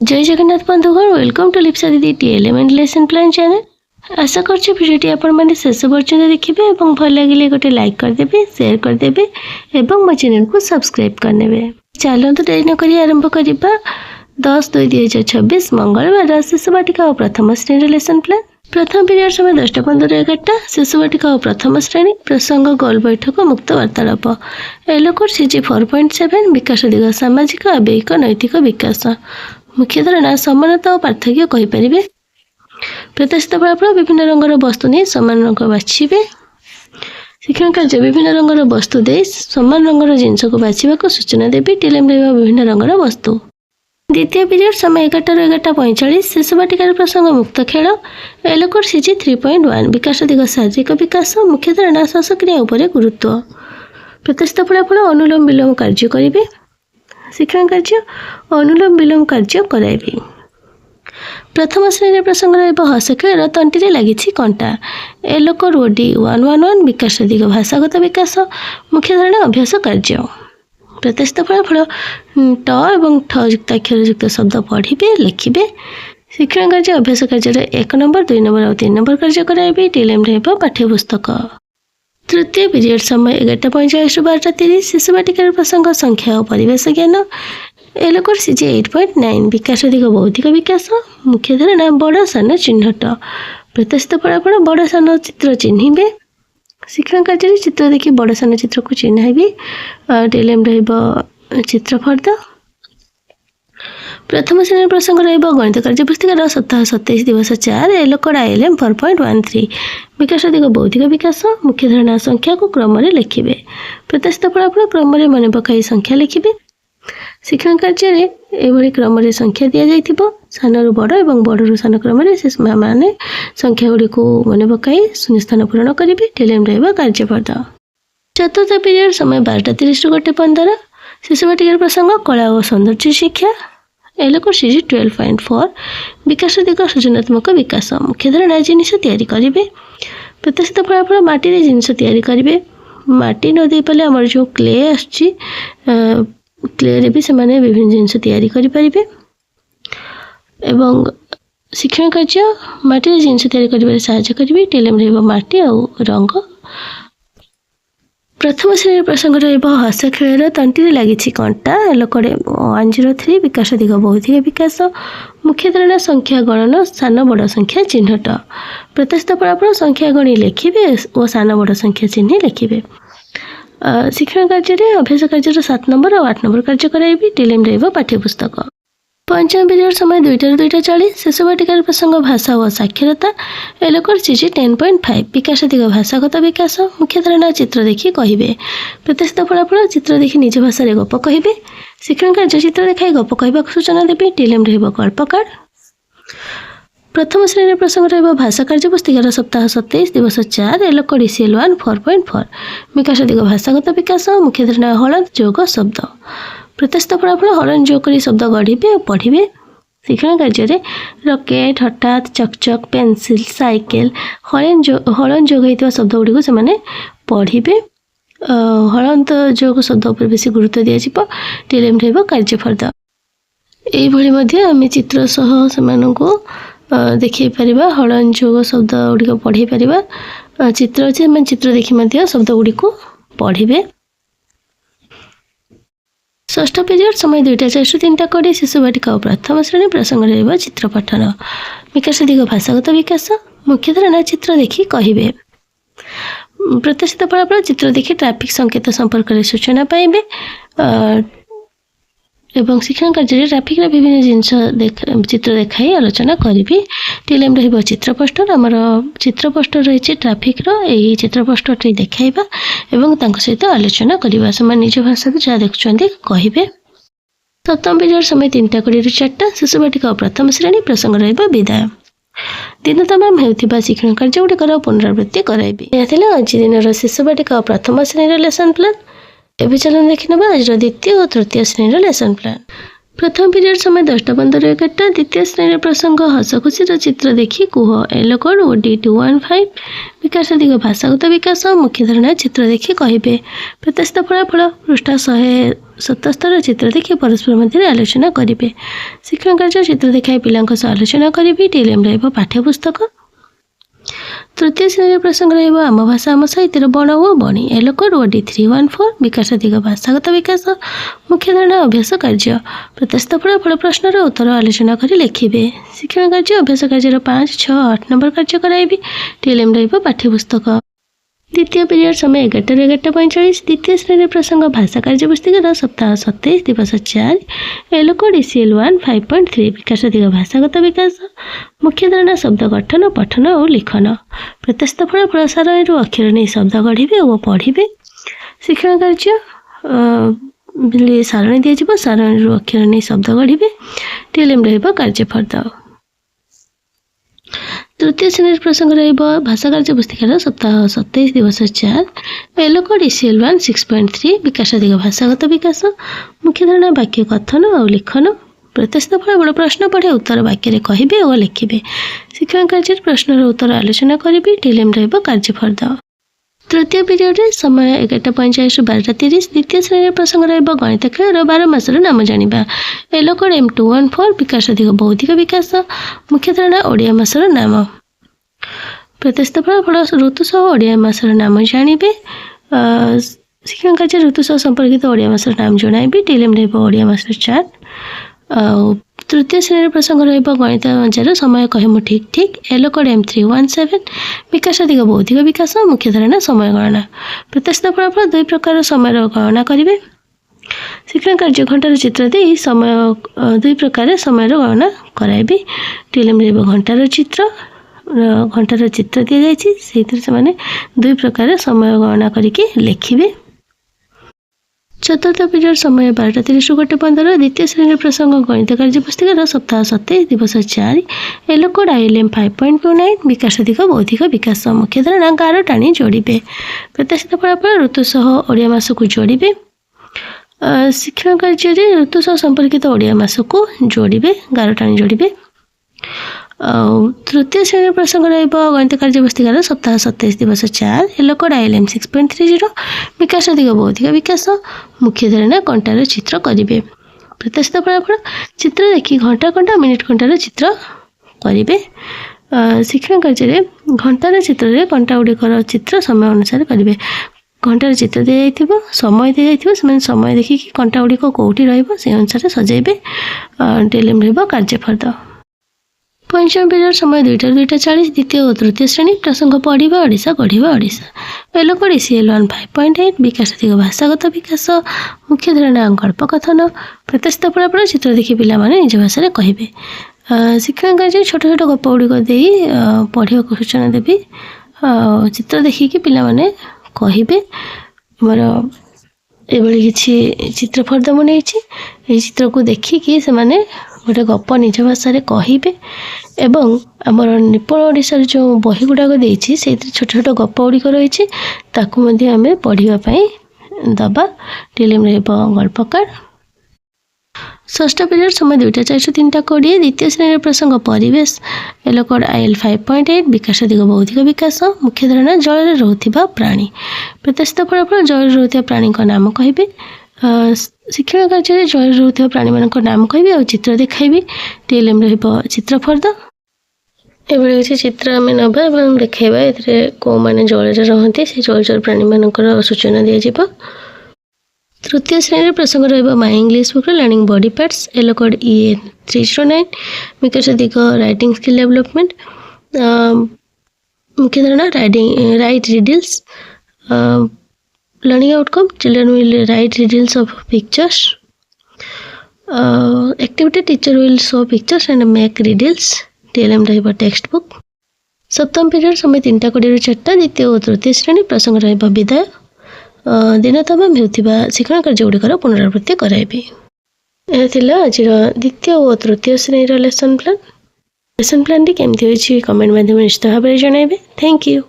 जय जगन्नाथ बंधुगण, welcome to Lipsa दीदी TLM and lesson plan channel. आशा करछि भिडियोटी आपण माने शेष पर्यंत देखिबे एवं भल लागिले गोटे लाइक कर देबे, शेयर कर देबे एवं मो चैनल को सब्सक्राइब करनेबे। चलंतु देरी न करी आरंभ करिबा 10/2/2026 मंगलवार शिशु वाटिका प्रथम श्रेणी लेसन प्लान। प्रथम पीरियड समय 10:15-11 शिशु वाटिका प्रथम श्रेणी प्रसंग गोल बैठक मुक्त वार्तालाप एलोकोड सीजी 4.7 विकास दिग सामाजिक आवेगिक नैतिक विकास मुख्य धारणा समानता और पार्थक्य कहीपर। प्रत्याशित फलाफल विभिन्न रंगर वस्तु नहीं समान रंग बाछे। शिक्षण कार्य विभिन्न रंगर वस्तु दे समान रंगर जिनस को बाछा सूचना देवी टीएलएम विभिन्न रंगर वस्तु। द्वितीय पीरियड समय 11:11:45 शिशु वाटिका प्रसंग मुक्त खेल एलोकोड सीजी 3.1 विकास दिग शारीरिक विकास मुख्य धारणा श्वासक्रिया उपर गुरुत्व। प्रत्याशित फलाफल अनुलोम विलोम कार्य करेंगे। शिक्षण कार्य अनुलोम विलोम कार्य कराइबे। प्रथम श्रेणी प्रसंग हस खेल तंटी लगी कंटा एलोकोड ओडी 111 विकास दिग भाषागत विकास मुख्य धारणा अभ्यास कार्य। प्रत्याशित फलाफल ट एवं ठ युक्त अक्षर युक्त शब्द पढ़े लिखे। शिक्षण कार्य अभ्यास कार्य 1 नंबर 2 नंबर और 3 नंबर कार्य कराइबे टीएलएम पाठ्यपुस्तक। तृतीय पीरियड समय 11:45-12:30 शिशु वाटिका प्रसंग संख्या और परिवेश ज्ञान एलोकोड सीजी 8.9 विकास दिग बौद्धिक विकास मुख्य धारणा बड़ सान चिन्हट। प्रत्याशित फलाफल बड़ सान चित्र चिन्हे। शिक्षण कार्य चित्र देखी बड़ सान चित्र को चिन्हबी टीएलएम चित्र फर्द। प्रथम श्रेणी प्रसंग गणित कार्य पुस्तिकार सप्ताह 27 दिवस 4 एलोकोड आईएलएम 4.13 विकास दिग बौद्धिक विकास मुख्य धारणा संख्या को क्रम लिखे। प्रत्याशित फलाफल क्रम मन पकाई संख्या लिखे। शिक्षण कार्य एभली क्रम संख्या दि जाइथिबो सान रु बड़ और बड़ रु सान क्रम माने संख्या गुड़ी को मन पकाई शून्यस्थान पूरण करेंगे टीएलएम कार्यपद। चतुर्थ पीरियड समय 12:30-1:15 शिशु वाटिका प्रसंग कला और सौंदर्य शिक्षा एलोकोड सीजी 12.4 विकास दिग सृजनात्मक विकास मुख्य धारणा जिनिस तैयारी करेंगे। प्रत्याशित फलाफल माटी जिनिस तैयारी करेंगे। माटी न दे पाले आमर जो क्ले आछी क्ले भी से माने विभिन्न जिनिस तैयारी करें। एवं शिक्षण कार्य माटी जिनिस तैयारी करें साहाय्य करेंगे टीएलएम माटी और रंग। प्रथम श्रेणी प्रसंग हस खेल तंटी लगी कंटा एलोकोड 103 विकास दिग बौद्धिक विकास मुख्य धारणा संख्या गणन सान बड़ संख्या चिन्हट। प्रत्याशित फलाफल संख्या गणी लिखे और सान बड़ संख्या चिन्ह लिखे। शिक्षण कार्य अभ्यास कार्य 7 नंबर और 8 नंबर कार्य कराइबे टीएलएम पाठ्यपुस्तक। पंचम पीरियड समय 2:40 शिशु वाटिका प्रसंग भाषा और साक्षरता एलोकोड सीजी 10.5 विकास दिग भाषागत विकास मुख्य धारणा चित्र देखी कहे। प्रत्याशित फलाफल चित्र देखी निज भाषा गप कहे। शिक्षण कार्य चित्र देखाई गप कहवा सूचना देवी टीएलएम गल्प कार्ड। प्रथम श्रेणी प्रसंग भाषा कार्य पुस्तिकार सप्ताह 27 दिवस 4 एलोकोड ईसीएल 1 4.4 विकास दिग भाषागत विकास मुख्य धारणा हलन जोग शब्द। प्रत्याशित फलाफल हलन जोग कर शब्द गढ़े और पढ़े। शिक्षण कार्य रकेट हठात चकचक पेंसिल साइकेल हलन जोग होता शब्द गुड़ी से पढ़े। हलंत जोग शब्द पर बेसी गुरुत्व दिज्व टीएलएम कार्यफर्द। यही आम चित्र सह से देखी पार हलन जोग शब्द गुड़ी पढ़े पार चित्र अच्छे चित्र देखी शब्द गुड़ी को पढ़े। षष्ठ पीरियड समय 2:40-3:20 शिशु वाटिका प्रथम श्रेणी प्रसंग चित्र पठन विकास दिग भाषागत विकास मुख्य धारणा चित्र देखी कहे। प्रत्याशित फलाफल चित्र देखी ट्रैफिक संकेत संपर्क में सूचना पाइबे। एवं शिक्षण कार्य ट्रैफिक विभिन्न जिनस चित्र देखाई आलोचना करी टीएलएम चित्र पोस्टर आमर चित्र पोस्टर रही ट्रैफिक यही चित्र पोस्टर टी देखाइबा एवं सहित आलोचना करवा से निज भाषा जहाँ देखुं कहे। सप्तम पीरियड समय 3:20-4 शिशु वाटिका प्रथम श्रेणी प्रसंग विदाय दिन तमाम होता शिक्षण कार्य गुड़िकर पुनरावृत्ति कराइबे। यह आज दिन शिशु वाटिका प्रथम श्रेणी लेसन प्लान। एवं चलन देखने आज द्वितीय और तृतीय श्रेणी लेसन प्लान। प्रथम पीरियड समय 10:15-11 द्वितीय श्रेणी प्रसंग हस खुशी चित्र देखी कुह एलोकोड ओडी 215 विकास दिग भाषागत विकास मुख्य धारणा चित्र देखी कहे। प्रत्याशित फलाफल पृष्ठ सतस्तर चित्र देखि परस्पर मध्य आलोचना करेंगे। शिक्षण कार्य चित्र देखाई पिलांक सह आलोचना करेंगे। टीएलएम रहिबो पाठ्यपुस्तक। तृतीय श्रेणी प्रसंग रहिबो आम भाषा आम साहित्यर बण ओ बणी। एलो कोड ओडी 314 विकास अधिक भाषागत विकास मुख्य धारणा अभ्यास कार्य प्रत्यस्त फल प्रश्नर उत्तर आलोचना कर लिखिबे। शिक्षण कार्य अभ्यास कार्य 5, 6, 8 नंबर कार्य कराइबे। टीएलएम रहिबो पाठ्यपुस्तक। द्वितीय पीरियड समय 11 ରୁ 11:45। द्वितीय श्रेणी प्रसंग भाषा कार्य पुस्तिकार सप्ताह 27 दिवस 4 एलो कोड ECL1 5.3 विकास अधिक भाषागत विकास मुख्य धारणा शब्द गठन पठन और लिखन प्रत्यस्त फल सारणी अक्षर नहीं शब्द गढ़े और पढ़े। शिक्षण कार्य सारणी दिज्व सारणी अक्षर नहीं शब्द गढ़े। टीएलएम रहिबो कार्यफल। तृतीय श्रेणी प्रसंग रहिबो भाषा कार्य पुस्तिकार सप्ताह 27 दिवस 4 एलो कोड ECL1 6.3 विकास अधिक भाषागत विकास मुख्य धारणा वाक्य कथन और लिखन प्रत्यस्त फल प्रश्न पढ़े उत्तर वाक्य कहिबे और लिखिबे। शिक्षण कार्य प्रश्नर उत्तर आलोचना करिबे। टीएलएम रहिबो कार्यफल। तृतीय पीरियड समय 11:45 ରୁ 12:30। द्वितीय श्रेणी प्रसंग रहिबो गणित खेल 12 मासर नाम जानिबा। एलो कोड M214 विकास अधिक बौद्धिक विकास मुख्य धारणा ओडिया मासर नाम प्रत्यस्त फल ऋतु सह ओडिया मासर नाम जानिबे। शिक्षण कार्य ऋतु सह संपर्कित ओडिया मासर नाम जणाइबे। टीएलएम रहिबो ओडिया मासर 4। तृतीय श्रेणी प्रसंग रहिबो गणित मजार समय कहमु ठीक ठीक। एलो कोड M317 विकास अधिक बौद्धिक विकास मुख्य धारणा समय गणना प्रत्यस्त फल 2 प्रकार समय गणना करिवे। शिक्षण कार्य घंटार चित्र दे समय 2 प्रकार समय गणना कराइबे। टीएलएम रहिबो घंटार चित्र दि जाइछि सेतिर से माने 2 प्रकार समय गणना करिके लिखिबे। चतुर्थ पीरियड समय 12:30 ରୁ 1:15। द्वितीय श्रेणी प्रसंग गणित कार्य पुस्तिकार सप्ताह 27 दिवस 4 एलो कोड ILM 5.29 विकास अधिक बौद्धिक विकास मुख्य धारणा गार टाणी जोड़े प्रत्याशित फलाफल ऋतु सह ओडिया मास को जोड़े। शिक्षण कार्य ऋतु सह संपर्कित ओडिया मास को जोड़े गार टाणी जोड़े। तृतीय श्रेणी प्रसंग गणित कार्य पुस्तिकार सप्ताह 27 दिवस 4 एलो कोड ILM 6.30 विकास अधिक बौद्धिक विकास मुख्य धारणा कंटार चित्र करेंगे। प्रत्याशित फलाफल चित्र देखि घंटा घंटा मिनिट घंटार चित्र करेंगे। शिक्षण कार्य घंटार चित्र घंटा गुड़िकर चित्र समय अनुसार करेंगे। घंटार चित्र दी जाइथिबो समय दी जाइथिबो से समय देखिकी घंटा गुड़िक कोठी रहइबो से अनुसार सजाइबे। टीएलएम रहिबो कार्यफल। पंचम पीरियड समय 2 ରୁ 2:40। द्वितीय और तृतीय श्रेणी प्रसंग पढ़ा ओडिशा गढ़ा ओडिशा एलो कोड ECL1 5.8 विकास अधिक भाषागत विकास मुख्य धारणा गल्प कथन प्रत्याशित फलाफल चित्र देखि पिला माने निज भाषा कहिबे। शिक्षण कार्य छोट छोट गप गुड़िक दे पढ़ा सूचना देवी चित्र देखिकी पिला माने कहिबे। मोर एभली किछि चित्र फर्द मुने चित्र को देखिकी से माने गोटे गप निज भाषा कहिबे एवं आमर निपुण ओडिशा जो बही गुड़ाक देछि से छोट छोट गप गुड़िक रही आम पढ़ाई दबा। टीएलएम रहिबो गल्पकार। षष्ठ पीरियड समय 2:04 ରୁ 3:20। द्वितीय श्रेणी प्रसंग परिवेश एलो कोड IL 5.8 विकास अधिक बौद्धिक विकास मुख्य धारणा जल रोहुथिबा प्राणी प्रत्याशित फलाफल जल रोहुथिबा प्राणी नाम कहिबे। शिक्षण कार्य जल रोहुथिबा प्राणी मानक नाम कहिबे और चित्र देखाइबे। टीएलएम रहिबो चित्रफर्द। एभली किछि चित्र आमे नबा एवं देखाइबा एथरे को माने जल रहंती से जल प्राणी मानकर सूचना दिया जिवो। तृतीय श्रेणी प्रसंग रहिबो my English book learning body parts ELO code EN 309 विकास अधिक राइटिंग स्किल डेवलपमेंट मुख्य धारणा write riddles learning outcome children will write riddles of pictures activity teacher will show pictures and make riddles TLM रहिबो text book. सप्तम period समय 3:20 ରୁ 4 द्वितीय और तृतीय श्रेणी प्रसंग रहिबो विदाय दिन तमाम हेउथिबा शिक्षण कार्य गुड़िकर पुनरावृत्ति कराइबे। यह थिला आजिर द्वितीय और तृतीय श्रेणी लेसन प्लान टी केमती होइछि कमेंट माध्यम निश्चित भाव जणाइबे। Thank you.